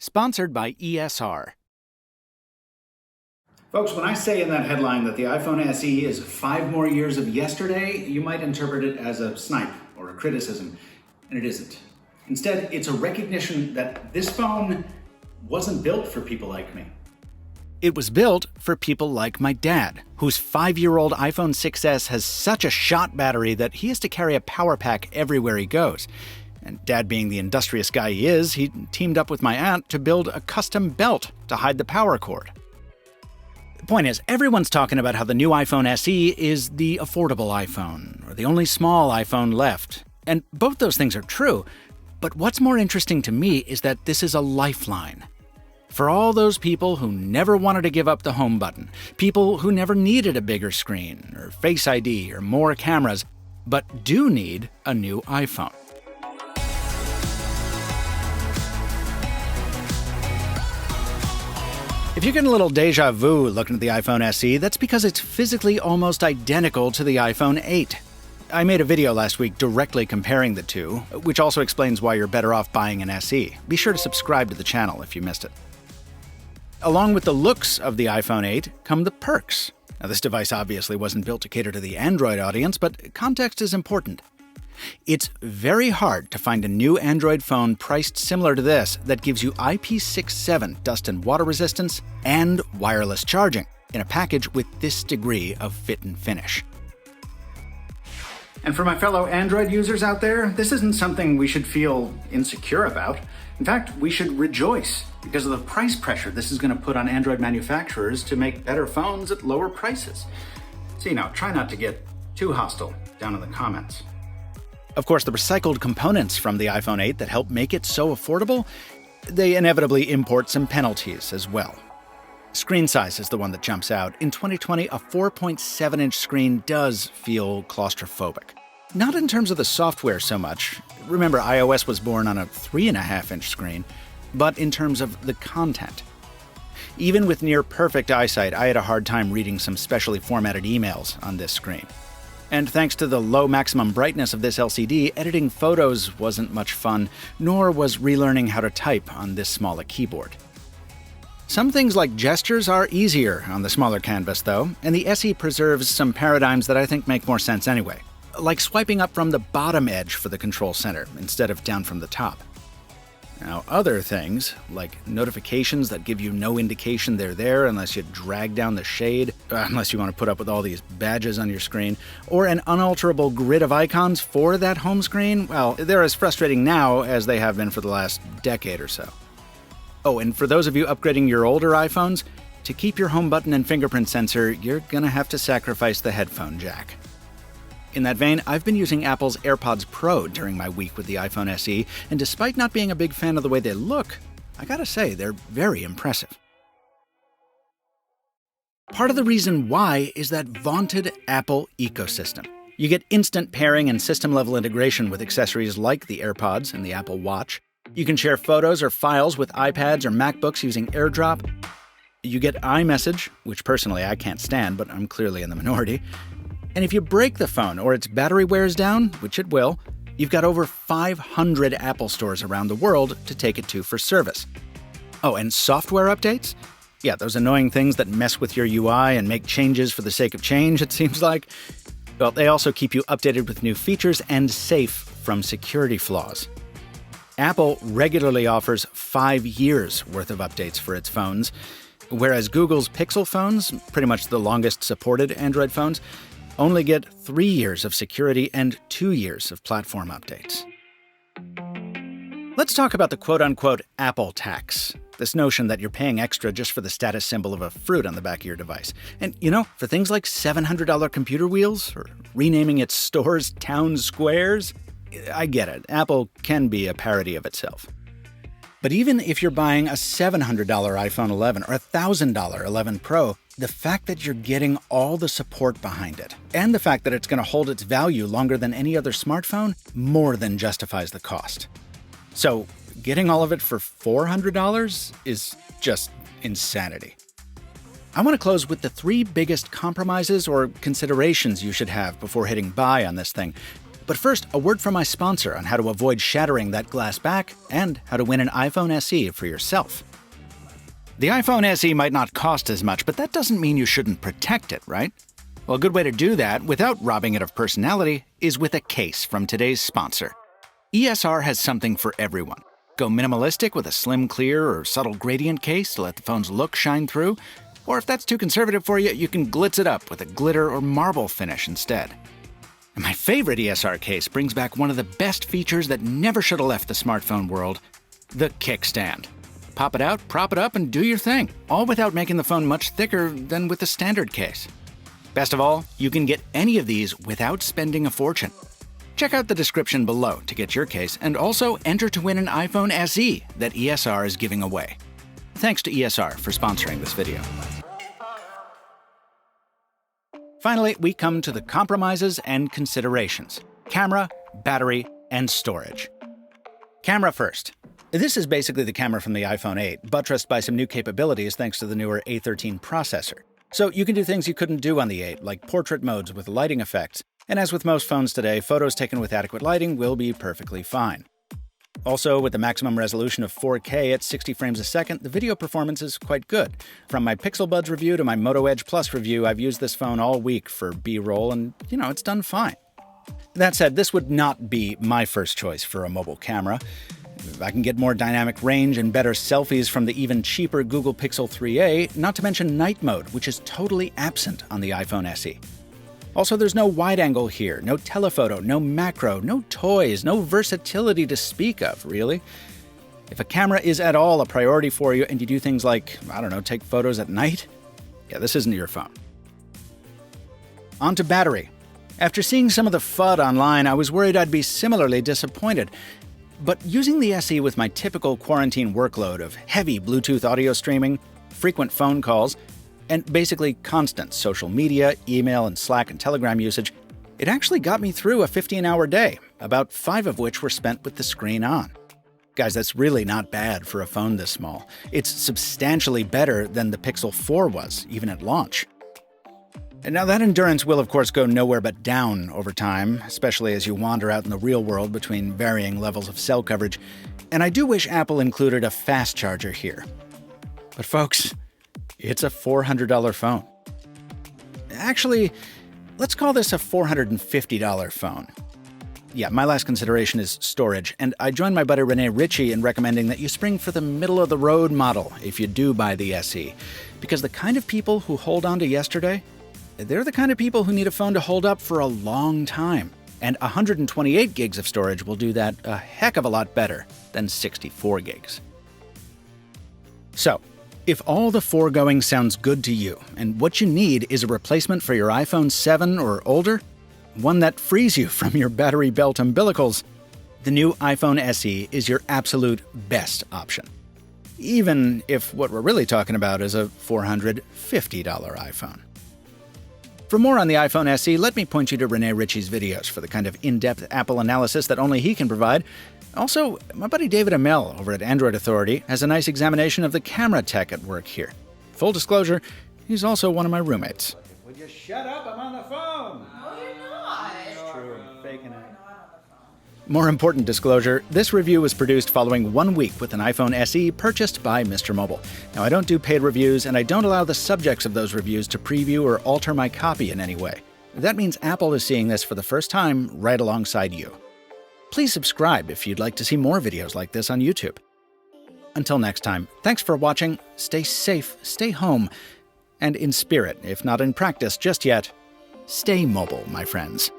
Sponsored by ESR. Folks, when I say in that headline that the iPhone SE is 5 more years of yesterday, you might interpret it as a snipe or a criticism, and it isn't. Instead, it's a recognition that this phone wasn't built for people like me. It was built for people like my dad, whose 5-year-old iPhone 6S has such a shot battery that he has to carry a power pack everywhere he goes. And Dad, being the industrious guy he is, he teamed up with my aunt to build a custom belt to hide the power cord. The point is, everyone's talking about how the new iPhone SE is the affordable iPhone, or the only small iPhone left. And both those things are true, but what's more interesting to me is that this is a lifeline. For all those people who never wanted to give up the home button, people who never needed a bigger screen, or FaceID, or more cameras, but do need a new iPhone. If you're getting a little deja vu looking at the iPhone SE, that's because it's physically almost identical to the iPhone 8. I made a video last week directly comparing the two, which also explains why you're better off buying an SE. Be sure to subscribe to the channel if you missed it. Along with the looks of the iPhone 8 come the perks. Now, this device obviously wasn't built to cater to the Android audience, but context is important. It's very hard to find a new Android phone priced similar to this that gives you IP67 dust and water resistance and wireless charging in a package with this degree of fit and finish. And for my fellow Android users out there, this isn't something we should feel insecure about. In fact, we should rejoice because of the price pressure this is going to put on Android manufacturers to make better phones at lower prices. So, try not to get too hostile down in the comments. Of course, the recycled components from the iPhone 8 that help make it so affordable, they inevitably import some penalties as well. Screen size is the one that jumps out. In 2020, a 4.7-inch screen does feel claustrophobic. Not in terms of the software so much. Remember, iOS was born on a 3.5-inch screen, but in terms of the content. Even with near-perfect eyesight, I had a hard time reading some specially formatted emails on this screen. And thanks to the low maximum brightness of this LCD, editing photos wasn't much fun, nor was relearning how to type on this small a keyboard. Some things like gestures are easier on the smaller canvas, though, and the SE preserves some paradigms that I think make more sense anyway, like swiping up from the bottom edge for the control center instead of down from the top. Now, other things, like notifications that give you no indication they're there unless you drag down the shade, unless you want to put up with all these badges on your screen, or an unalterable grid of icons for that home screen, well, they're as frustrating now as they have been for the last decade or so. Oh, and for those of you upgrading your older iPhones, to keep your home button and fingerprint sensor, you're gonna have to sacrifice the headphone jack. In that vein, I've been using Apple's AirPods Pro during my week with the iPhone SE, and despite not being a big fan of the way they look, I gotta say, they're very impressive. Part of the reason why is that vaunted Apple ecosystem. You get instant pairing and system-level integration with accessories like the AirPods and the Apple Watch. You can share photos or files with iPads or MacBooks using AirDrop. You get iMessage, which personally I can't stand, but I'm clearly in the minority. And if you break the phone or its battery wears down, which it will, you've got over 500 Apple stores around the world to take it to for service. Oh, and software updates? Yeah, those annoying things that mess with your UI and make changes for the sake of change, it seems like. Well, they also keep you updated with new features and safe from security flaws. Apple regularly offers 5 years worth of updates for its phones, whereas Google's Pixel phones, pretty much the longest supported Android phones, only get 3 years of security and 2 years of platform updates. Let's talk about the quote-unquote Apple tax, this notion that you're paying extra just for the status symbol of a fruit on the back of your device. And, for things like $700 computer wheels, or renaming its stores town squares, I get it, Apple can be a parody of itself. But even if you're buying a $700 iPhone 11 or a $1,000 11 Pro, the fact that you're getting all the support behind it, and the fact that it's going to hold its value longer than any other smartphone, more than justifies the cost. So, getting all of it for $400 is just insanity. I want to close with the 3 biggest compromises or considerations you should have before hitting buy on this thing. But first, a word from my sponsor on how to avoid shattering that glass back and how to win an iPhone SE for yourself. The iPhone SE might not cost as much, but that doesn't mean you shouldn't protect it, right? Well, a good way to do that, without robbing it of personality, is with a case from today's sponsor. ESR has something for everyone. Go minimalistic with a slim, clear, or subtle gradient case to let the phone's look shine through. Or if that's too conservative for you, you can glitz it up with a glitter or marble finish instead. And my favorite ESR case brings back one of the best features that never should have left the smartphone world, the kickstand. Pop it out, prop it up, and do your thing, all without making the phone much thicker than with the standard case. Best of all, you can get any of these without spending a fortune. Check out the description below to get your case, and also enter to win an iPhone SE that ESR is giving away. Thanks to ESR for sponsoring this video. Finally, we come to the compromises and considerations: camera, battery, and storage. Camera first. This is basically the camera from the iPhone 8, buttressed by some new capabilities thanks to the newer A13 processor. So you can do things you couldn't do on the 8, like portrait modes with lighting effects. And as with most phones today, photos taken with adequate lighting will be perfectly fine. Also, with the maximum resolution of 4K at 60 frames a second, the video performance is quite good. From my Pixel Buds review to my Moto Edge Plus review, I've used this phone all week for B-roll, and, it's done fine. That said, this would not be my first choice for a mobile camera. I can get more dynamic range and better selfies from the even cheaper Google Pixel 3a, not to mention night mode, which is totally absent on the iPhone SE. Also, there's no wide angle here, no telephoto, no macro, no toys, no versatility to speak of, really. If a camera is at all a priority for you and you do things like, take photos at night, this isn't your phone. On to battery. After seeing some of the FUD online, I was worried I'd be similarly disappointed. But using the SE with my typical quarantine workload of heavy Bluetooth audio streaming, frequent phone calls, and basically constant social media, email, and Slack and Telegram usage, it actually got me through a 15-hour day, about 5 of which were spent with the screen on. Guys, that's really not bad for a phone this small. It's substantially better than the Pixel 4 was, even at launch. And now that endurance will, of course, go nowhere but down over time, especially as you wander out in the real world between varying levels of cell coverage. And I do wish Apple included a fast charger here. But folks, it's a $400 phone. Actually, let's call this a $450 phone. Yeah, my last consideration is storage, and I join my buddy Rene Ritchie in recommending that you spring for the middle-of-the-road model if you do buy the SE. Because the kind of people who hold on to yesterday, they're the kind of people who need a phone to hold up for a long time. And 128 gigs of storage will do that a heck of a lot better than 64 gigs. So, if all the foregoing sounds good to you, and what you need is a replacement for your iPhone 7 or older, one that frees you from your battery belt umbilicals, the new iPhone SE is your absolute best option. Even if what we're really talking about is a $450 iPhone. For more on the iPhone SE, let me point you to Rene Ritchie's videos for the kind of in-depth Apple analysis that only he can provide. Also, my buddy David Amell over at Android Authority has a nice examination of the camera tech at work here. Full disclosure, he's also one of my roommates. Would you shut up? I'm on the phone! No, you're not. It's true. Faking it. More important disclosure, this review was produced following 1 week with an iPhone SE purchased by Mr. Mobile. Now, I don't do paid reviews, and I don't allow the subjects of those reviews to preview or alter my copy in any way. That means Apple is seeing this for the first time right alongside you. Please subscribe if you'd like to see more videos like this on YouTube. Until next time, thanks for watching, stay safe, stay home, and in spirit, if not in practice just yet, stay mobile, my friends.